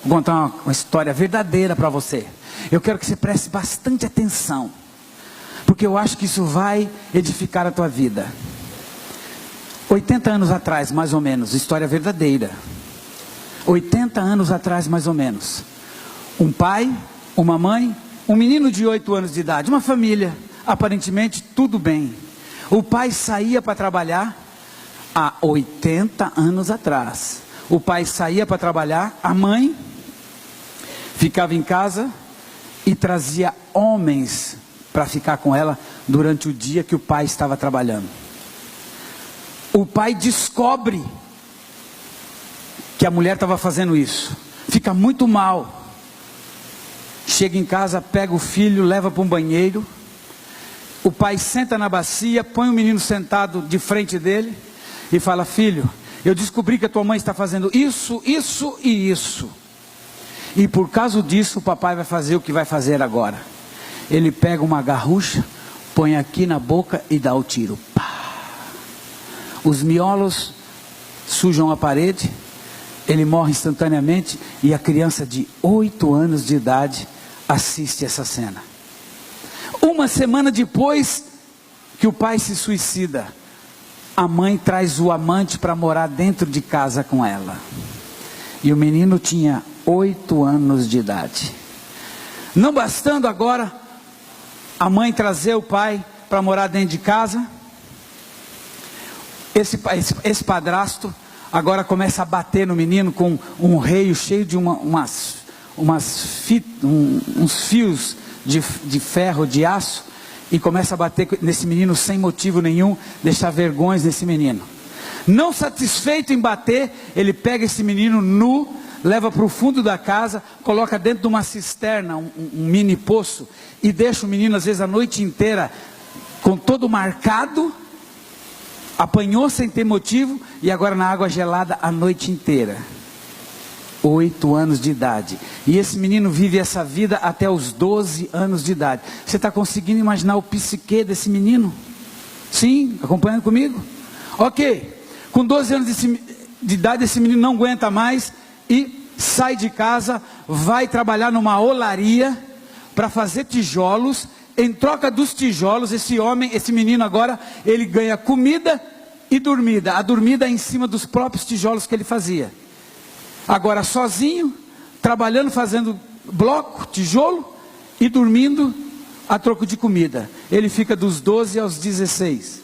Vou contar uma história verdadeira para você. Eu quero que você preste bastante atenção, porque eu acho que isso vai edificar a tua vida. 80 anos atrás, mais ou menos, história verdadeira. 80 anos atrás, mais ou menos. Um pai, uma mãe, um menino de 8 anos de idade, uma família, aparentemente tudo bem. O pai saía para trabalhar há 80 anos atrás. O pai saía para trabalhar, a mãe ficava em casa e trazia homens para ficar com ela durante o dia que o pai estava trabalhando. O pai descobre que a mulher estava fazendo isso, fica muito mal, chega em casa, pega o filho, leva para um banheiro, o pai senta na bacia, põe o menino sentado de frente dele e fala: filho, eu descobri que a tua mãe está fazendo isso, isso e isso, e por causa disso o papai vai fazer o que vai fazer agora. Ele pega uma garrucha, põe aqui na boca e dá o tiro. Pá! Os miolos sujam a parede, ele morre instantaneamente e a criança de 8 anos de idade assiste essa cena. Uma semana depois que o pai se suicida, a mãe traz o amante para morar dentro de casa com ela. E o menino tinha 8 anos de idade. Não bastando agora a mãe trazer o pai para morar dentro de casa, esse padrasto agora começa a bater no menino com um reio cheio de uns fios de ferro, de aço, e começa a bater nesse menino sem motivo nenhum, deixar vergonhas nesse menino. Não satisfeito em bater, ele pega esse menino nu, leva para o fundo da casa, coloca dentro de uma cisterna, um mini poço, e deixa o menino às vezes a noite inteira com todo marcado, apanhou sem ter motivo, e agora na água gelada a noite inteira. 8 anos de idade, e esse menino vive essa vida até os 12 anos de idade. Você está conseguindo imaginar o psique desse menino? Sim, acompanhando comigo? Ok, com 12 anos de idade esse menino não aguenta mais, e sai de casa, vai trabalhar numa olaria, para fazer tijolos. Em troca dos tijolos, esse menino agora, ele ganha comida e dormida. A dormida é em cima dos próprios tijolos que ele fazia. Agora sozinho, trabalhando, fazendo bloco, tijolo, e dormindo a troco de comida. Ele fica dos 12 aos 16.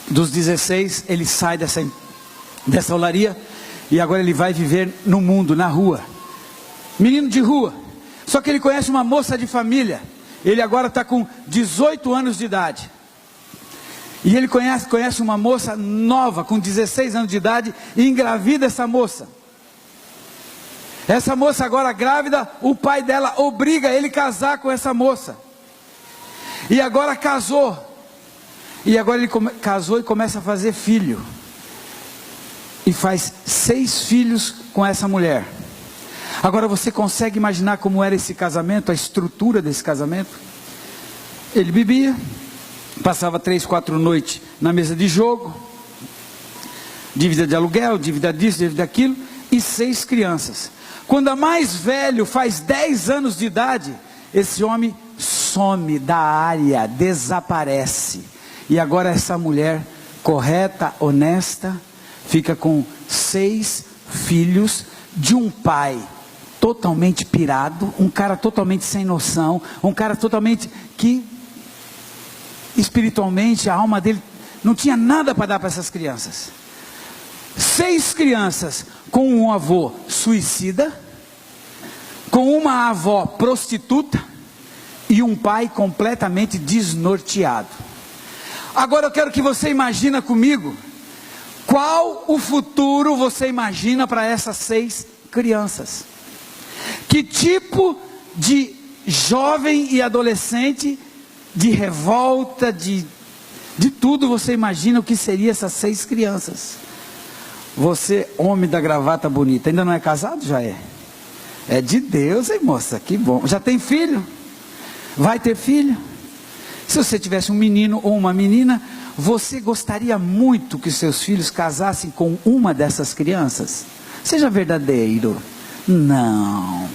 Dos 16, ele sai dessa olaria, e agora ele vai viver no mundo, na rua. Menino de rua. Só que ele conhece uma moça de família. Ele agora está com 18 anos de idade. E ele conhece uma moça nova, com 16 anos de idade, e engravida essa moça. Essa moça agora grávida, o pai dela obriga ele a casar com essa moça. E agora casou. E agora ele casou e começa a fazer filho. E faz 6 filhos com essa mulher. Agora você consegue imaginar como era esse casamento, a estrutura desse casamento? Ele bebia, passava 3, 4 noites na mesa de jogo, dívida de aluguel, dívida disso, dívida daquilo, e 6 crianças. Quando a mais velho faz 10 anos de idade, esse homem some da área, desaparece. E agora essa mulher correta, honesta, fica com 6 filhos de um pai totalmente pirado, um cara totalmente sem noção, um cara totalmente que espiritualmente a alma dele não tinha nada para dar para essas crianças. 6 crianças com um avô suicida, com uma avó prostituta e um pai completamente desnorteado. Agora eu quero que você imagine comigo, qual o futuro você imagina para essas 6 crianças? Que tipo de jovem e adolescente, de revolta, de tudo você imagina o que seria essas 6 crianças? Você, homem da gravata bonita, ainda não é casado? Já é? É de Deus, hein, moça? Que bom. Já tem filho? Vai ter filho? Se você tivesse um menino ou uma menina, você gostaria muito que seus filhos casassem com uma dessas crianças? Seja verdadeiro. Não.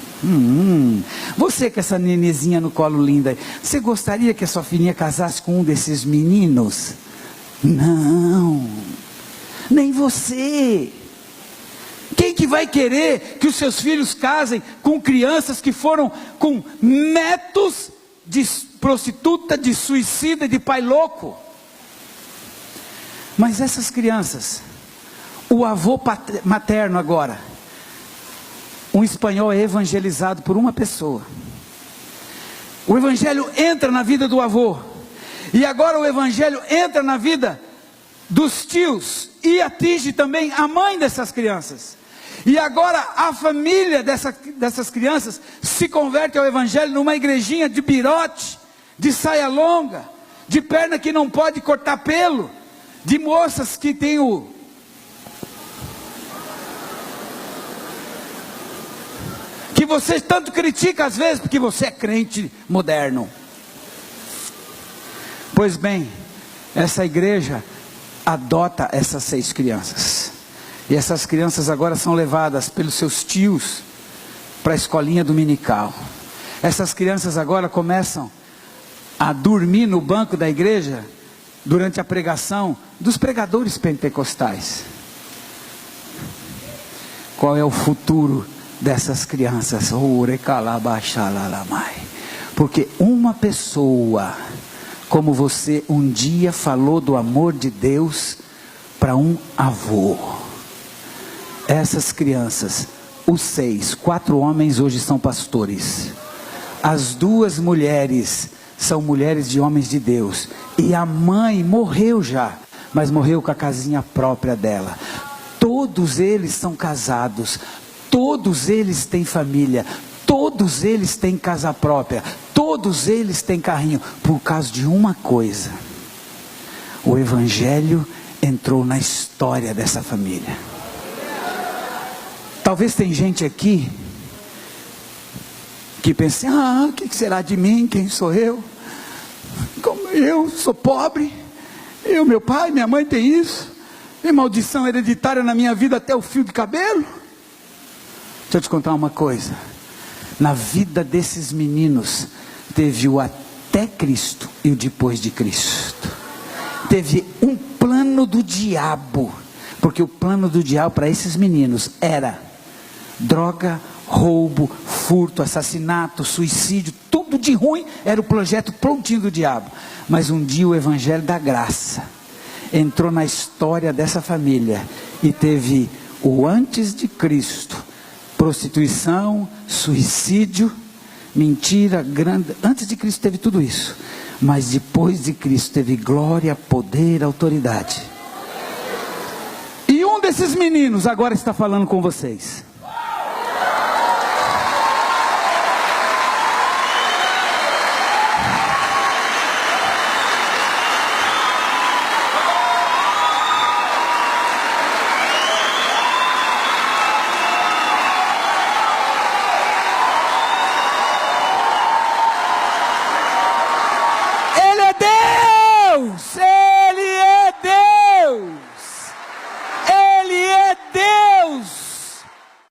Você com essa nenezinha no colo linda, você gostaria que a sua filhinha casasse com um desses meninos? Não. Nem você. Quem que vai querer que os seus filhos casem com crianças que foram com netos de prostituta, de suicida, de pai louco? Mas essas crianças, o avô materno agora, um espanhol é evangelizado por uma pessoa. O evangelho entra na vida do avô. E agora o evangelho entra na vida dos tios e atinge também a mãe dessas crianças. E agora a família dessas crianças se converte ao evangelho numa igrejinha de birote, de saia longa, de perna que não pode cortar pelo, de moças que tem que você tanto critica às vezes, porque você é crente moderno. Pois bem, essa igreja adota essas 6 crianças. E essas crianças agora são levadas pelos seus tios para a escolinha dominical. Essas crianças agora começam a dormir no banco da igreja durante a pregação dos pregadores pentecostais. Qual é o futuro dessas crianças? Porque uma pessoa como você um dia falou do amor de Deus para um avô. Essas crianças, os 6, 4 homens hoje são pastores. As 2 mulheres são mulheres de homens de Deus. E a mãe morreu já, mas morreu com a casinha própria dela. Todos eles são casados. Todos eles têm família. Todos eles têm casa própria. Todos eles têm carrinho. Por causa de uma coisa: o evangelho entrou na história dessa família. Talvez tem gente aqui que pense: o que será de mim? Quem sou eu? Como eu sou pobre, meu pai, minha mãe tem isso, tem maldição hereditária na minha vida até o fio de cabelo. Deixa eu te contar uma coisa: na vida desses meninos teve o até Cristo e o depois de Cristo. Teve um plano do diabo, porque o plano do diabo para esses meninos era droga, roubo, furto, assassinato, suicídio, tudo de ruim era o projeto prontinho do diabo. Mas um dia o evangelho da graça entrou na história dessa família e teve o antes de Cristo: prostituição, suicídio, mentira, grande. Antes de Cristo teve tudo isso, mas depois de Cristo teve glória, poder, autoridade. E um desses meninos agora está falando com vocês.